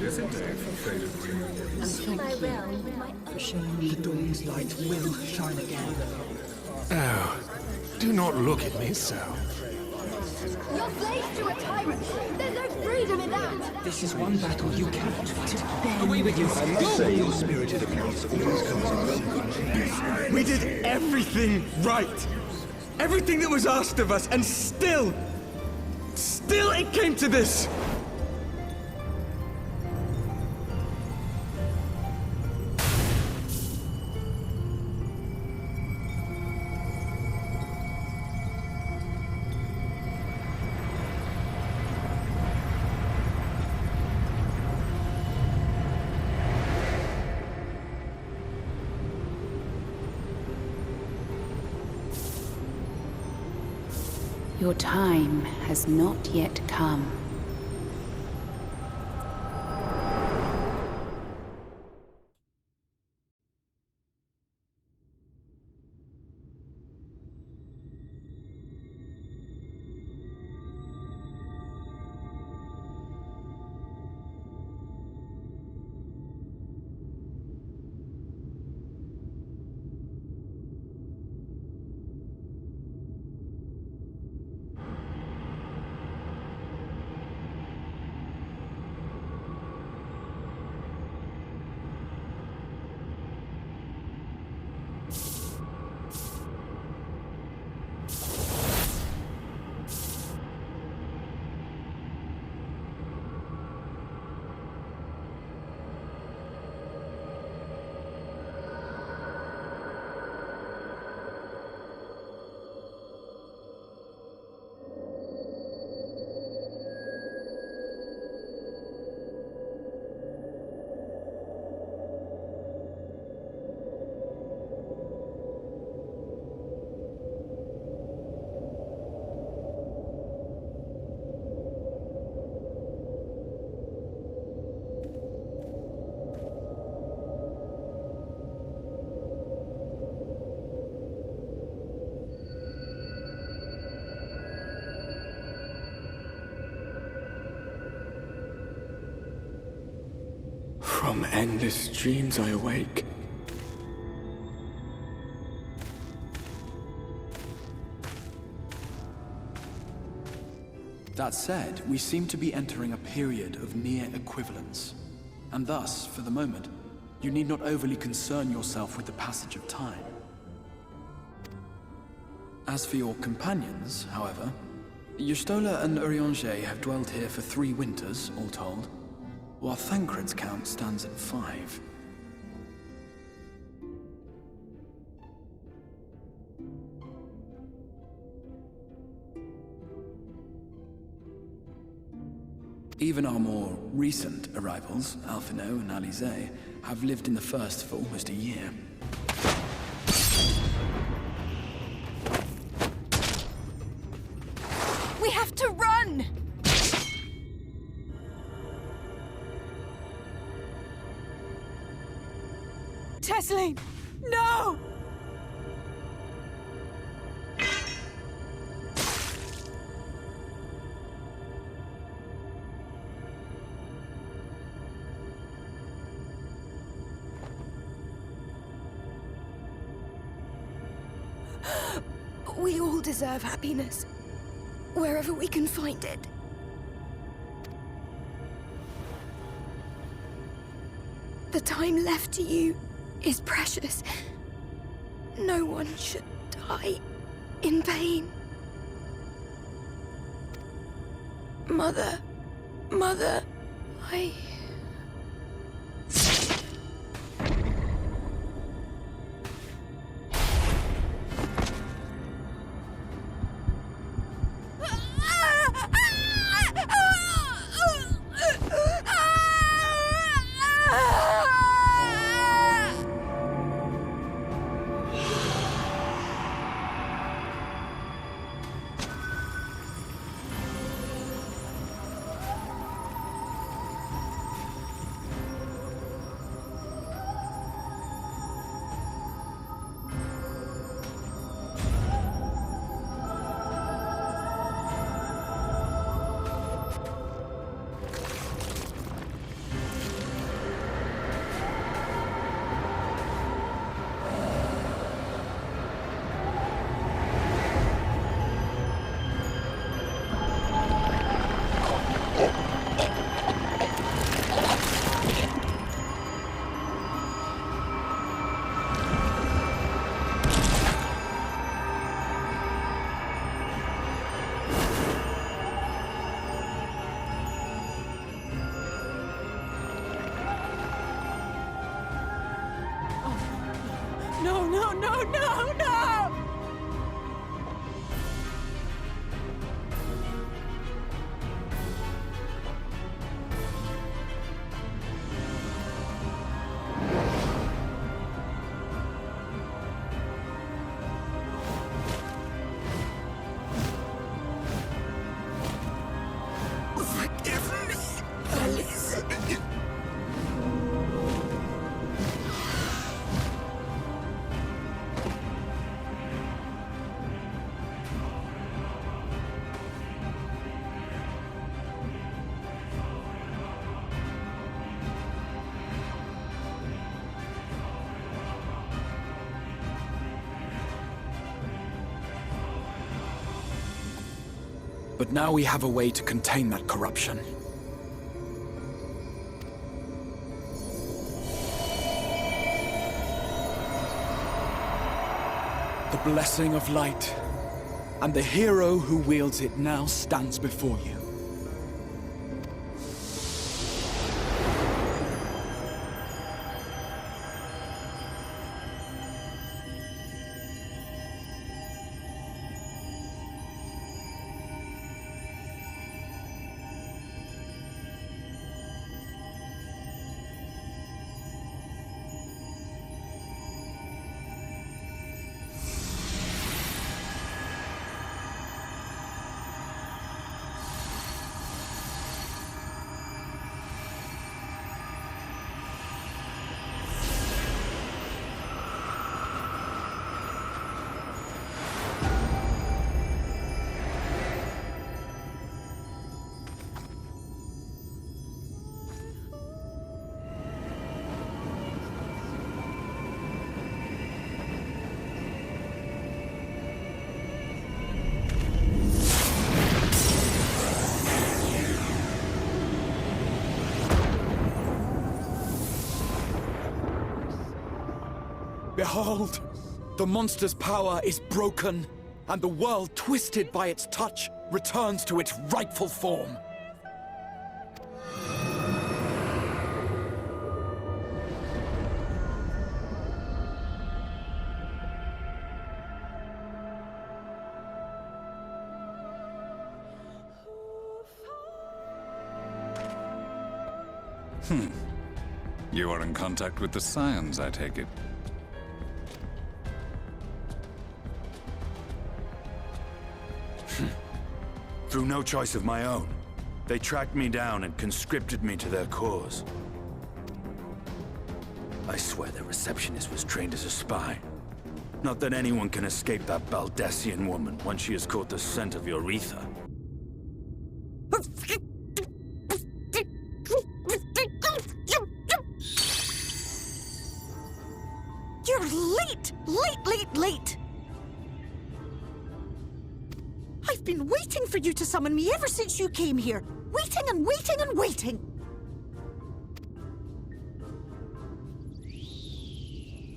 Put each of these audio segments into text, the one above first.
Is it day for faded reunions? And thank you for showing me the dawn's light will shine again. Oh, do not look at me so. You're slaves to a tyrant! There's no freedom in that! This is one battle you cannot fight. Away with you! I must say your spirited appearance always comes in welcome. We did everything right! Everything that was asked of us, and still it came to this! Your time has not yet come. From endless dreams I awake. That said, we seem to be entering a period of near equivalence. And thus, for the moment, you need not overly concern yourself with the passage of time. As for your companions, however, Y'shtola and Urianger have dwelled here for 3 winters, all told, while Thancred's count stands at 5. Even our more recent arrivals, Alphino and Alize, have lived in the First for almost a year. We have to run! Tesleen! No! We all deserve happiness, wherever we can find it. The time left to you is precious. No one should die in pain. Mother, I... No, no, no, no! Forgive me, Alice. But now we have a way to contain that corruption. The blessing of light, and the hero who wields it now stands before you. Behold! The monster's power is broken, and the world, twisted by its touch, returns to its rightful form. You are in contact with the Scions, I take it. Through no choice of my own, they tracked me down and conscripted me to their cause. I swear their receptionist was trained as a spy. Not that anyone can escape that Baldessian woman once she has caught the scent of your ether. You're late! Late! I've been waiting for you to summon me ever since you came here. Waiting and waiting and waiting.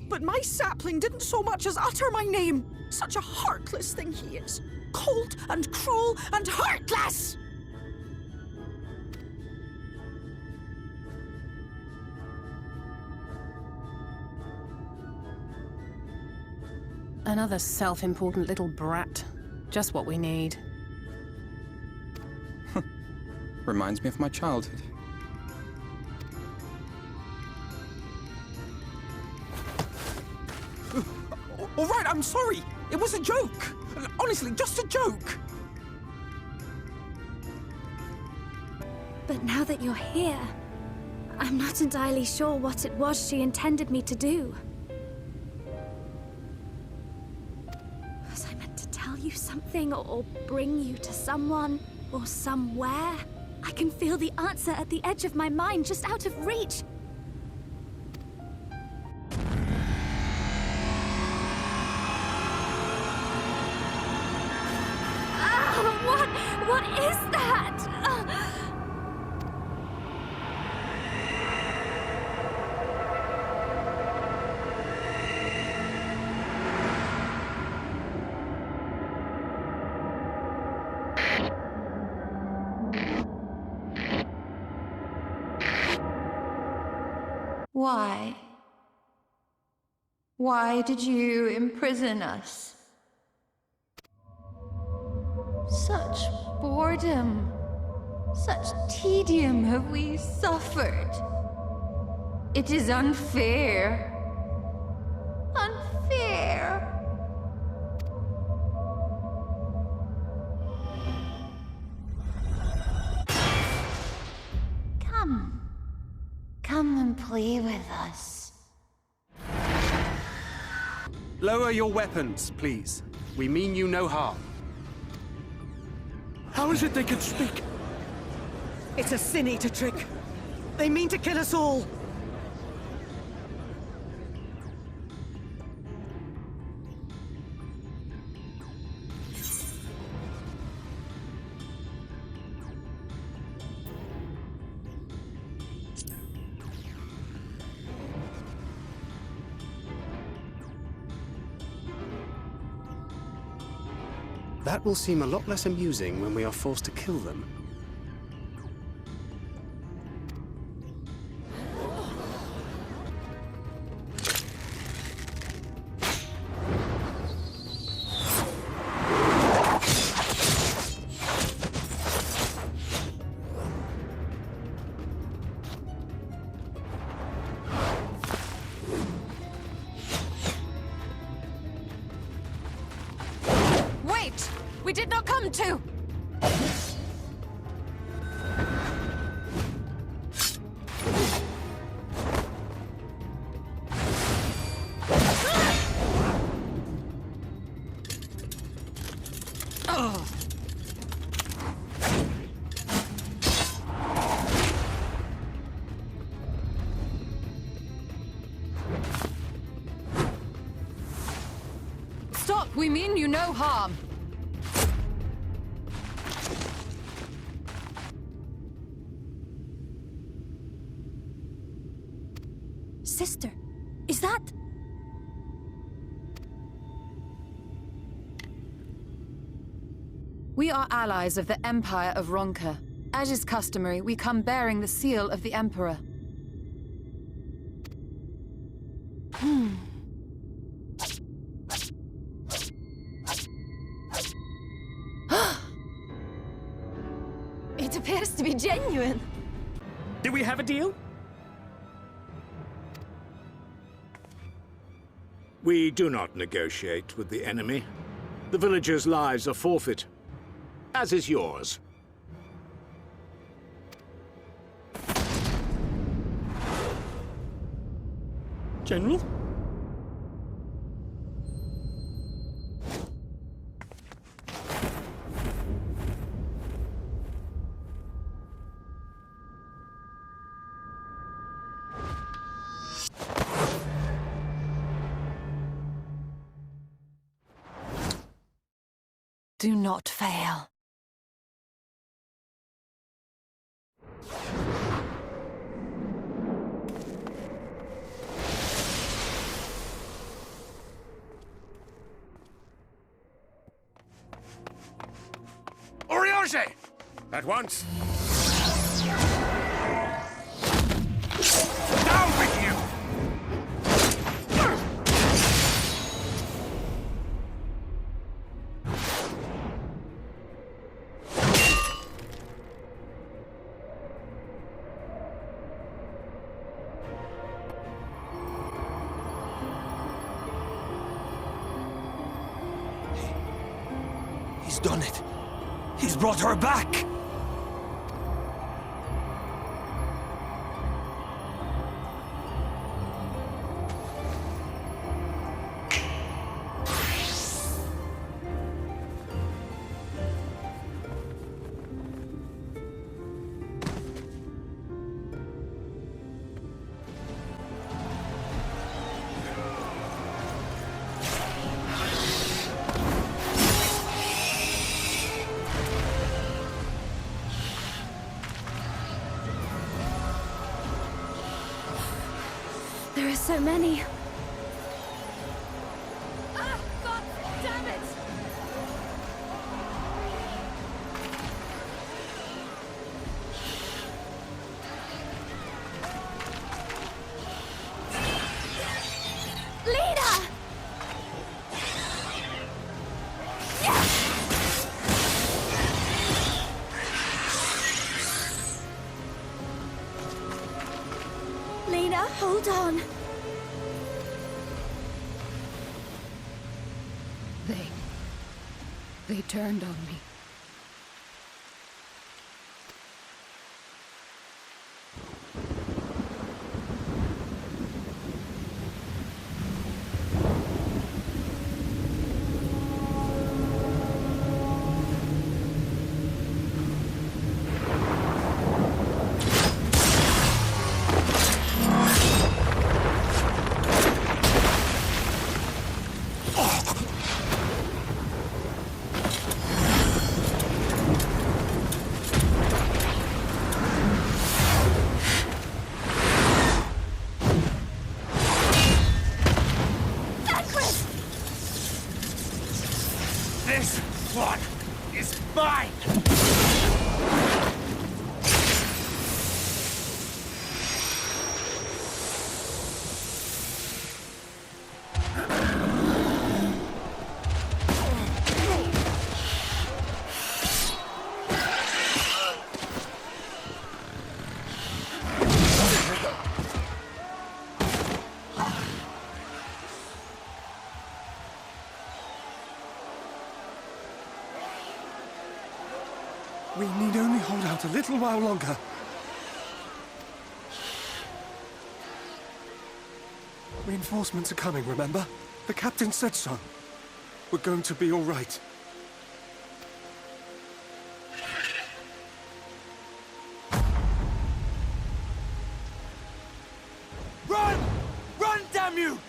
But my sapling didn't so much as utter my name. Such a heartless thing he is. Cold and cruel and heartless! Another self-important little brat. Just what we need. Reminds me of my childhood. All right, I'm sorry. It was a joke. Honestly, just a joke. But now that you're here, I'm not entirely sure what it was she intended me to do. Was I meant to tell you something or bring you to someone or somewhere? I can feel the answer at the edge of my mind, just out of reach. What is that? Why? Why did you imprison us? Such boredom, such tedium have we suffered. It is unfair. Unfair. Come. Come and play with us. Lower your weapons, please. We mean you no harm. How is it they can speak? It's a Sin Eater trick. They mean to kill us all. That will seem a lot less amusing when we are forced to kill them. We did not come to! Stop! We mean you no harm. Sister, is that... We are allies of the Empire of Ronka. As is customary, we come bearing the seal of the Emperor. It appears to be genuine. Do we have a deal? We do not negotiate with the enemy. The villagers' lives are forfeit, as is yours. General? Do not fail. Oriange! At once! Down with you! He's done it. He's brought her back! There are so many. Ah, God damn it! Leader! Freya, hold on. They turned on me. This one is mine! We need only hold out a little while longer. Reinforcements are coming, remember? The captain said so. We're going to be all right. Run! Run, damn you!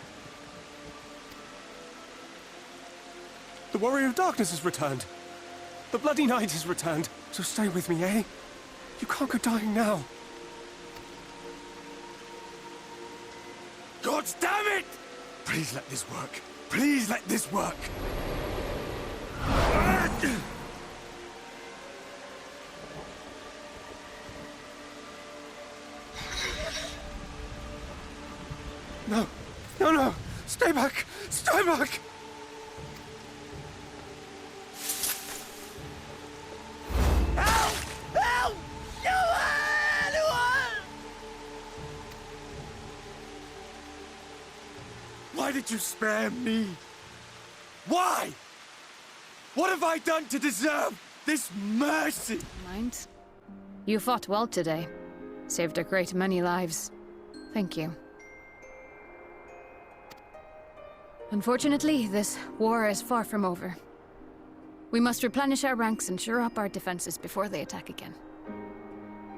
The Warrior of Darkness has returned. The Bloody Knight has returned. So stay with me, eh? You can't go dying now. God damn it! Please let this work. Please let this work. No. No, no. Stay back. Stay back. Help! Help! Anyone! Why did you spare me? Why? What have I done to deserve this mercy? Mind? You fought well today. Saved a great many lives. Thank you. Unfortunately, this war is far from over. We must replenish our ranks and shore up our defenses before they attack again.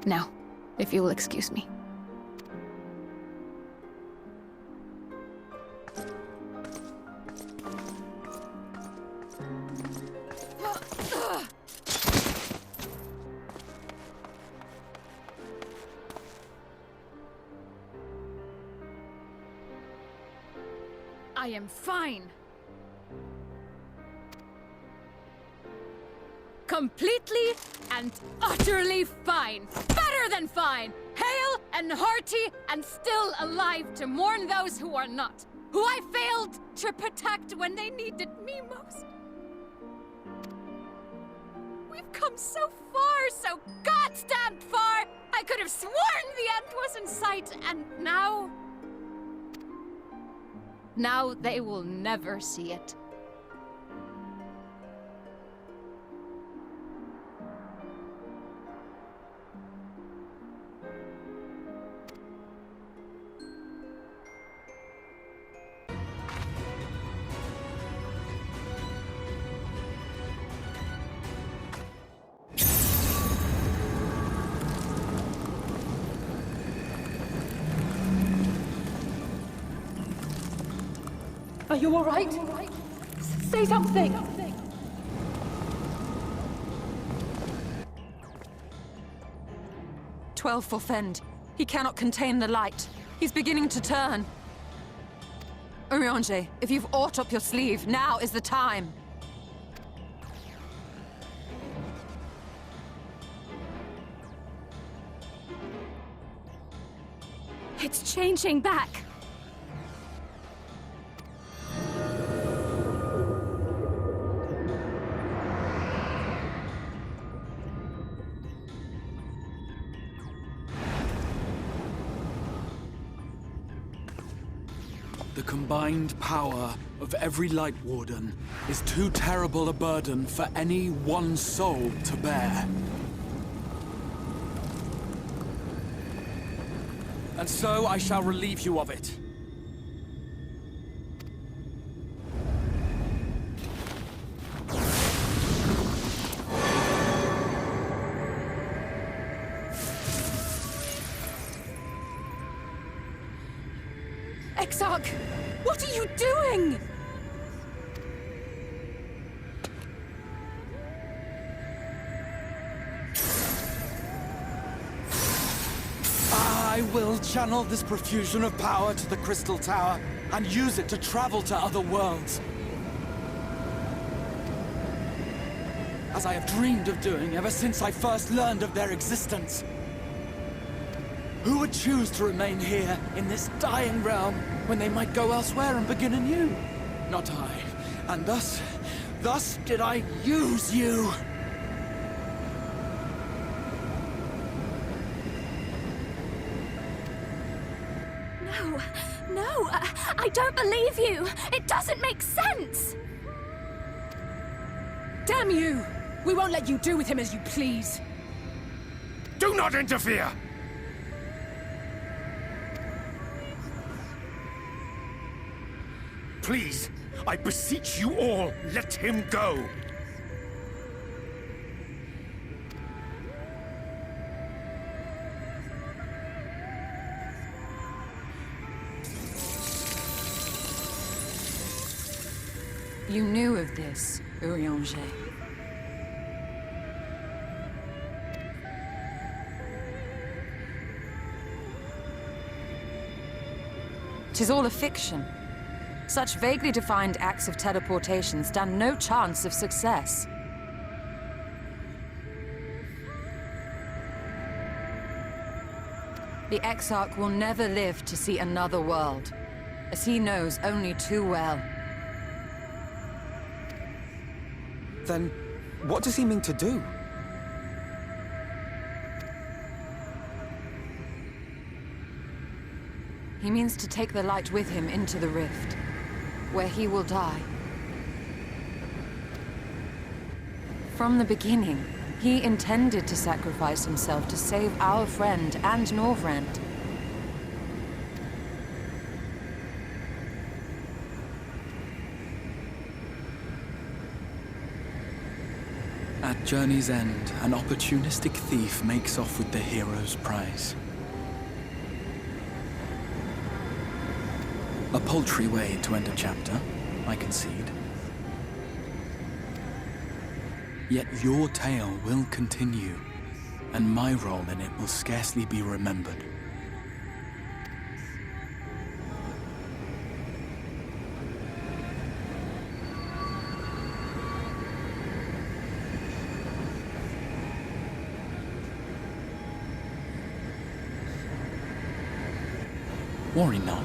Now, if you will excuse me. I am fine. Completely and utterly fine. Better than fine. Hale and hearty and still alive to mourn those who are not. Who I failed to protect when they needed me most. We've come so far, so goddamn far. I could have sworn the end was in sight, and now... Now they will never see it. Are you all right? Say something! 12 for Fend. He cannot contain the light. He's beginning to turn. Urianger, if you've aught up your sleeve, now is the time. It's changing back. The combined power of every Light Warden is too terrible a burden for any one soul to bear. And so I shall relieve you of it. Exarch, what are you doing? I will channel this profusion of power to the Crystal Tower and use it to travel to other worlds. As I have dreamed of doing ever since I first learned of their existence. Who would choose to remain here in this dying realm when they might go elsewhere and begin anew? Not I. And thus did I use you. No, I don't believe you. It doesn't make sense. Damn you! We won't let you do with him as you please. Do not interfere! Please, I beseech you all, let him go! You knew of this, Urianger. 'Tis all a fiction. Such vaguely defined acts of teleportation stand no chance of success. The Exarch will never live to see another world, as he knows only too well. Then, what does he mean to do? He means to take the light with him into the rift, where he will die. From the beginning, he intended to sacrifice himself to save our friend and Norvrend. At journey's end, an opportunistic thief makes off with the hero's prize. A paltry way to end a chapter, I concede. Yet your tale will continue, and my role in it will scarcely be remembered. Worry not.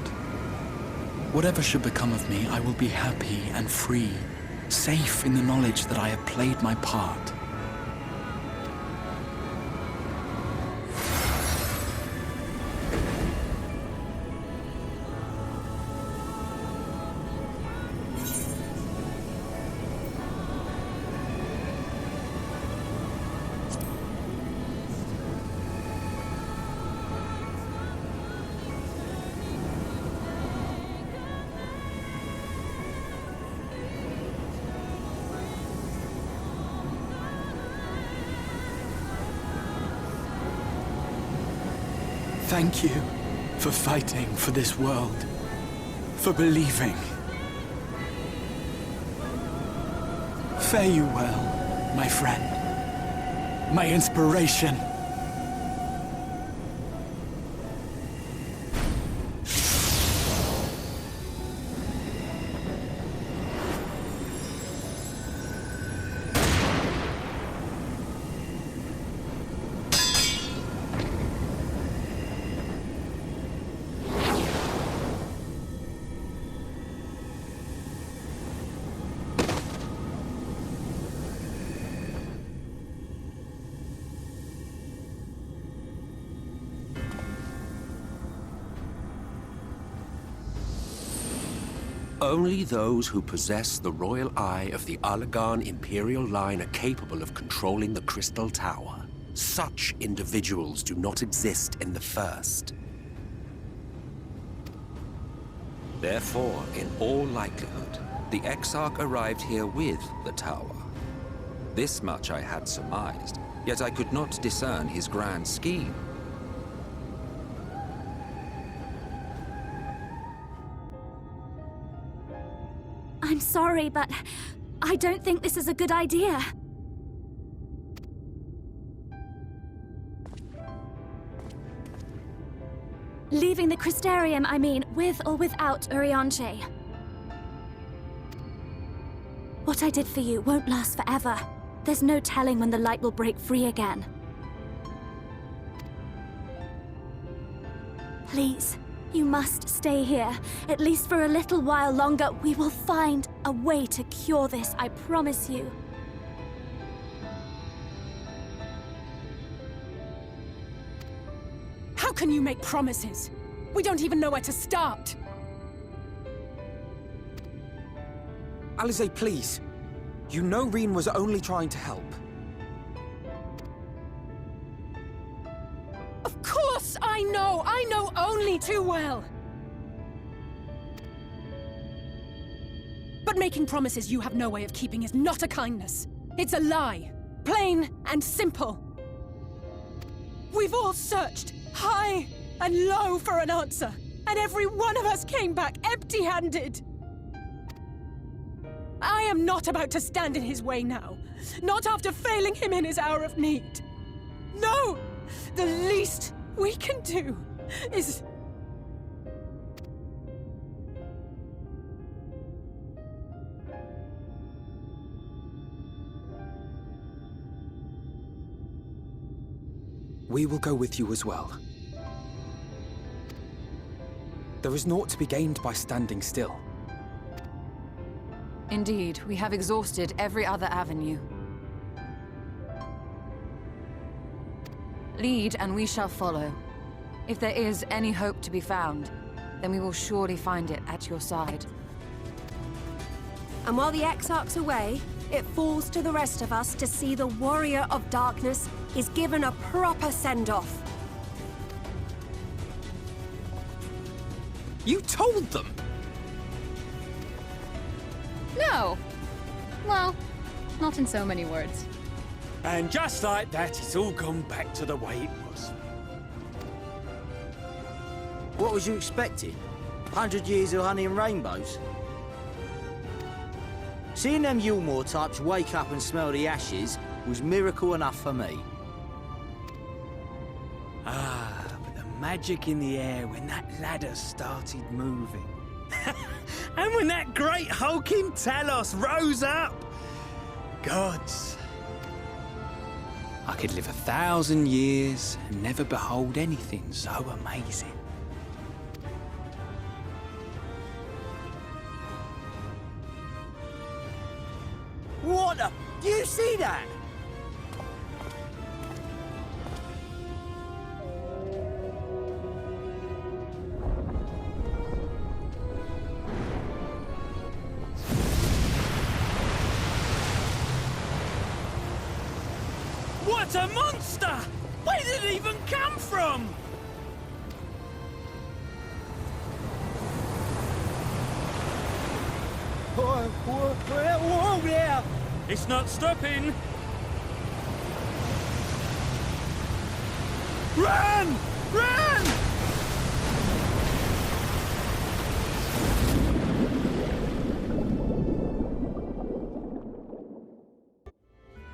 Whatever should become of me, I will be happy and free, safe in the knowledge that I have played my part. Thank you for fighting for this world, for believing. Fare you well, my friend, my inspiration. Only those who possess the royal eye of the Allagan Imperial line are capable of controlling the Crystal Tower. Such individuals do not exist in the First. Therefore, in all likelihood, the Exarch arrived here with the tower. This much I had surmised, yet I could not discern his grand scheme. I'm sorry, but I don't think this is a good idea. Leaving the Crystarium, I mean, with or without Urianger. What I did for you won't last forever. There's no telling when the light will break free again. Please, you must stay here. At least for a little while longer. We will find a way to cure this, I promise you. How can you make promises? We don't even know where to start. Alize, please. You know Reen was only trying to help. Of course I know! I know only too well! But making promises you have no way of keeping is not a kindness. It's a lie. Plain and simple. We've all searched high and low for an answer, and every one of us came back empty-handed. I am not about to stand in his way now. Not after failing him in his hour of need. No! The least we can do is... We will go with you as well. There is naught to be gained by standing still. Indeed, we have exhausted every other avenue. Lead, and we shall follow. If there is any hope to be found, then we will surely find it at your side. And while the Exarch's away, it falls to the rest of us to see the Warrior of Darkness is given a proper send-off. You told them! No. Well, not in so many words. And just like that, it's all gone back to the way it was. What was you expecting? 100 years of honey and rainbows? Seeing them Yulmore types wake up and smell the ashes was miracle enough for me. Ah, but the magic in the air when that ladder started moving. And when that great hulking Talos rose up! Gods! I could live 1,000 years and never behold anything so amazing. What the... Do you see that? What a monster! Where did it even come from? Whoa there! It's not stopping! Run! Run!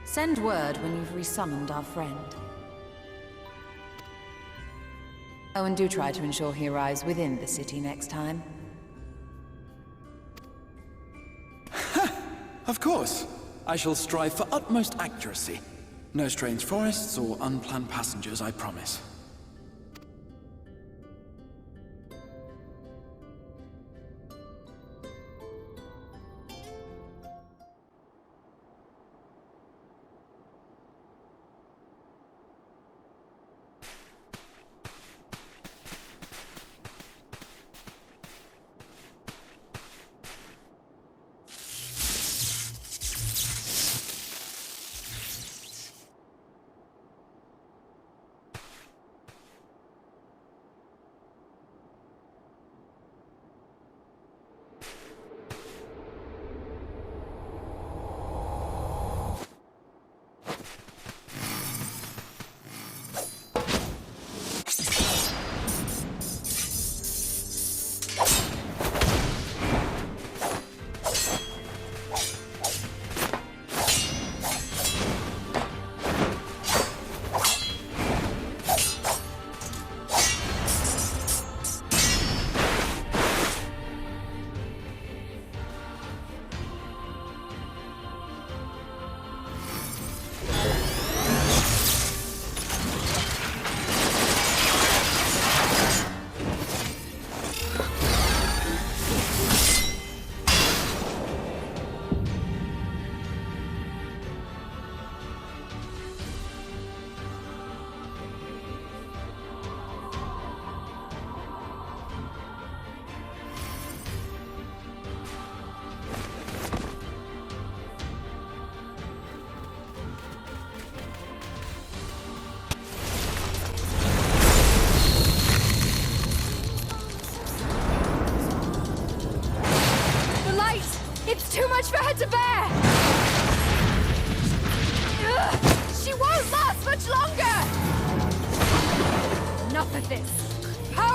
Send word when you've resummoned our friend. Oh, and do try to ensure he arrives within the city next time. Of course. I shall strive for utmost accuracy. No strange forests or unplanned passengers, I promise.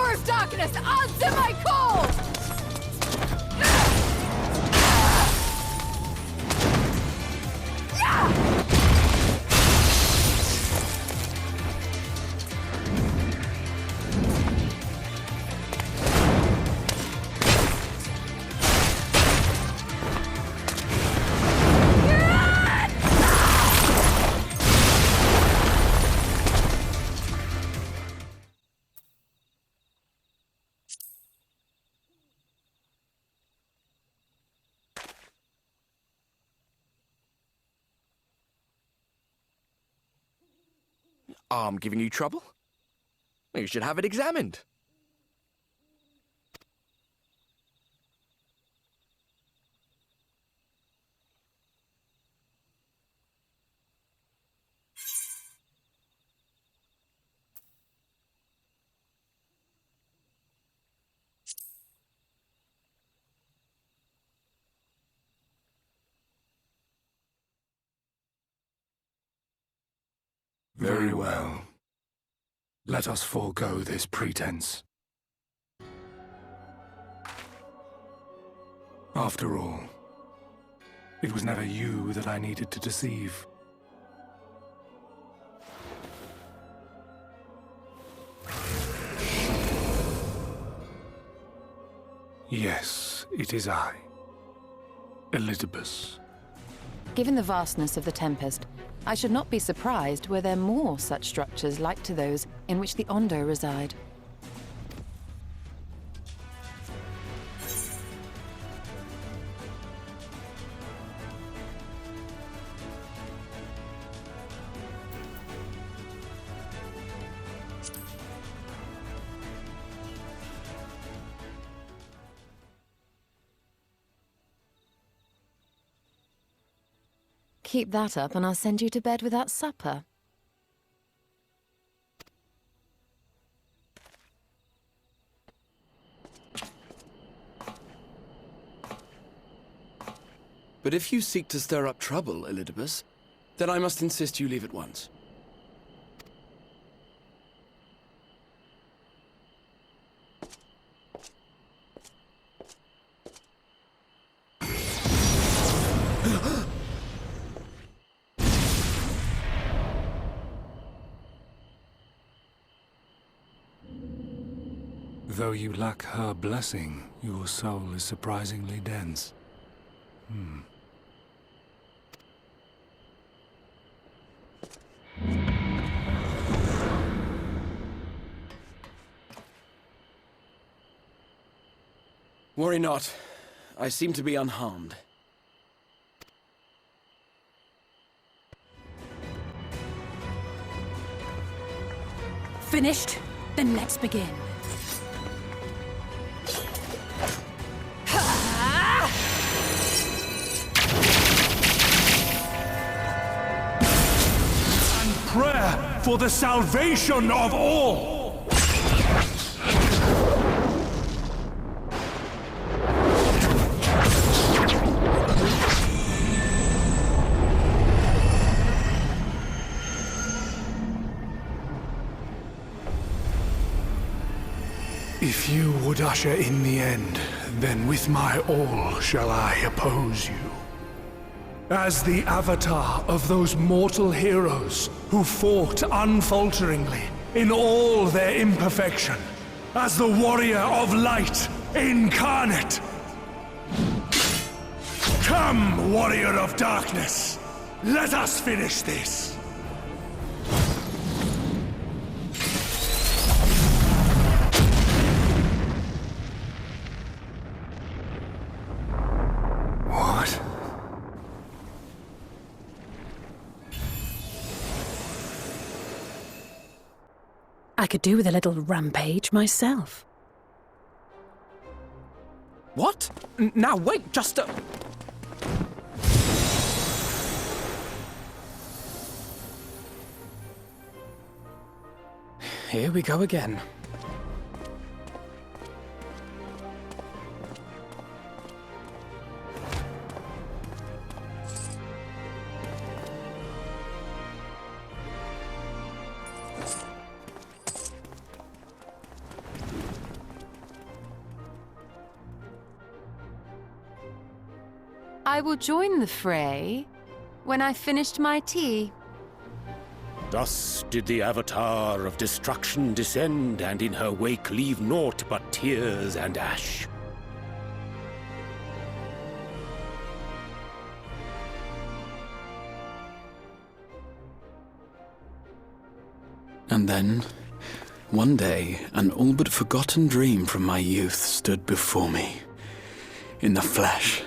Power of darkness, answer my call! Arm giving you trouble? You should have it examined. Very well. Let us forego this pretense. After all, it was never you that I needed to deceive. Yes, it is I, Elizabeth. Given the vastness of the Tempest, I should not be surprised were there more such structures like to those in which the Ondo reside. Keep that up and I'll send you to bed without supper. But if you seek to stir up trouble, Elidibus, then I must insist you leave at once. Though you lack her blessing, your soul is surprisingly dense. Worry not. I seem to be unharmed. Finished? Then let's begin. Prayer for the salvation of all! If you would usher in the end, then with my all shall I oppose you. As the avatar of those mortal heroes who fought unfalteringly in all their imperfection, as the warrior of light incarnate. Come, warrior of darkness, let us finish this. What? I could do with a little rampage myself. What? Now wait, just a... Here we go again. I will join the fray when I finished my tea. Thus did the Avatar of Destruction descend, and in her wake leave naught but tears and ash. And then, one day, an all but forgotten dream from my youth stood before me, in the flesh.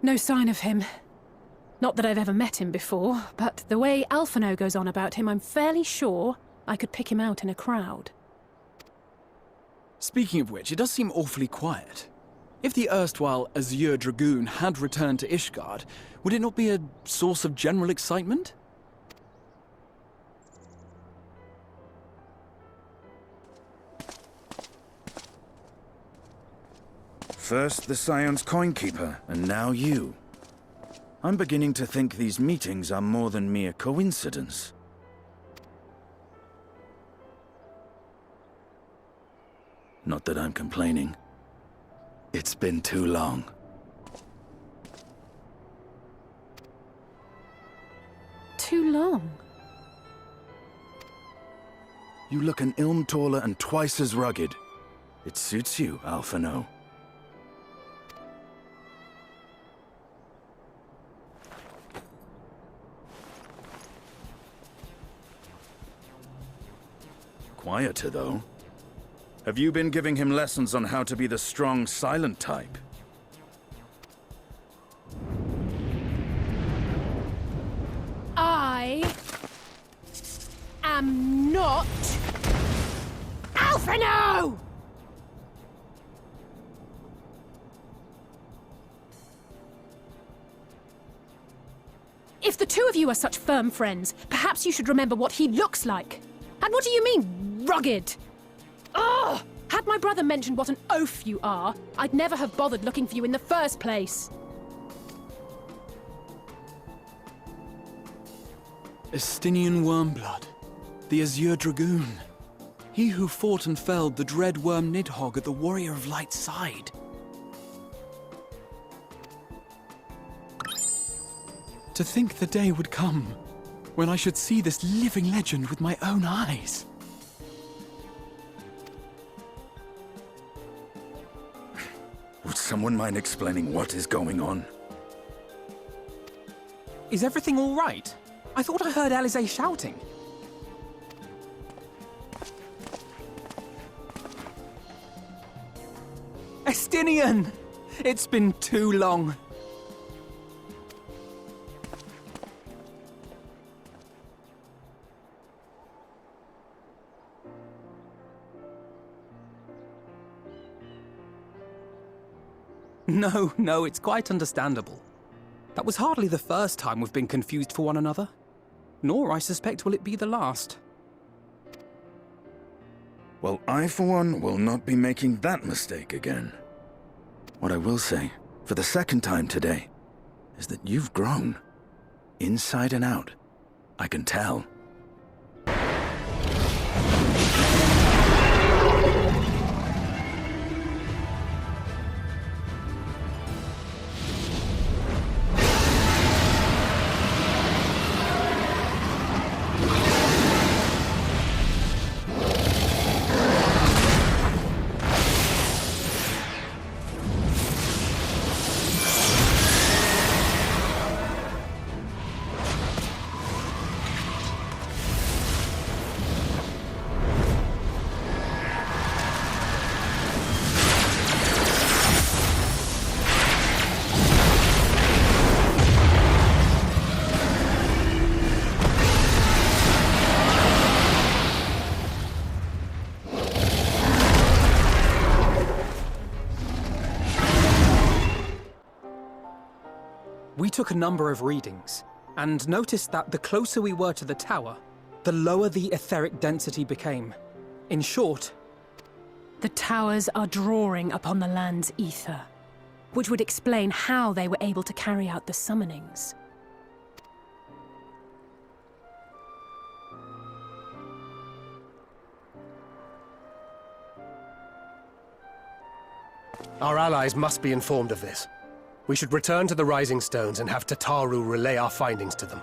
No sign of him. Not that I've ever met him before, but the way Alphino goes on about him, I'm fairly sure I could pick him out in a crowd. Speaking of which, it does seem awfully quiet. If the erstwhile Azure Dragoon had returned to Ishgard, would it not be a source of general excitement? First the Scion's Coinkeeper, and now you. I'm beginning to think these meetings are more than mere coincidence. Not that I'm complaining. It's been too long. Too long? You look an ilm taller and twice as rugged. It suits you, Alphino. Quieter, though. Have you been giving him lessons on how to be the strong, silent type? I am not Alphino! If the two of you are such firm friends, perhaps you should remember what he looks like. And what do you mean, rugged? Ugh! Had my brother mentioned what an oaf you are, I'd never have bothered looking for you in the first place. Estinian Wormblood, the Azure Dragoon. He who fought and felled the dread worm Nidhogg at the Warrior of Light's side. To think the day would come when I should see this living legend with my own eyes. Would someone mind explaining what is going on? Is everything all right? I thought I heard Alize shouting. Estinian! It's been too long. No, it's quite understandable. That was hardly the first time we've been confused for one another. Nor, I suspect, will it be the last. Well, I, for one, will not be making that mistake again. What I will say, for the second time today, is that you've grown. Inside and out. I can tell. We took a number of readings, and noticed that the closer we were to the tower, the lower the etheric density became. In short, the towers are drawing upon the land's ether, which would explain how they were able to carry out the summonings. Our allies must be informed of this. We should return to the Rising Stones and have Tataru relay our findings to them.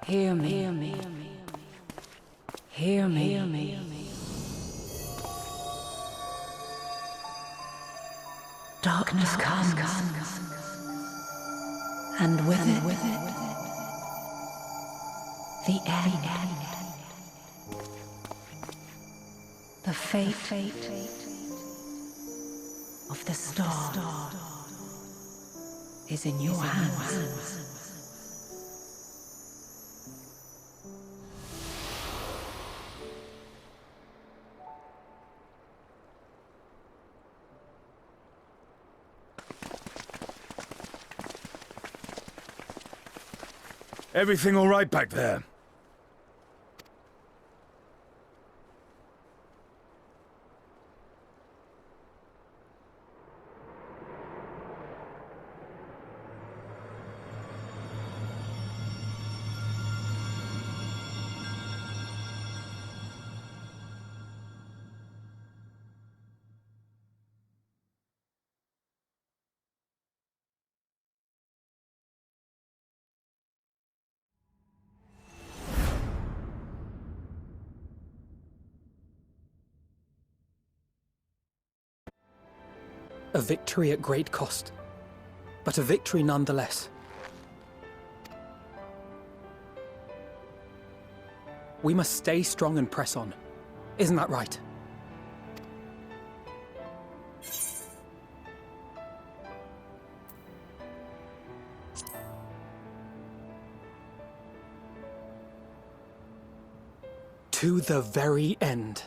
Hear me. Hear me. Hear me. Hear me. Darkness comes, and with it, the end. The fate of the star is in your hands. Everything all right back there? A victory at great cost. but a victory nonetheless. We must stay strong and press on. Isn't that right? To the very end.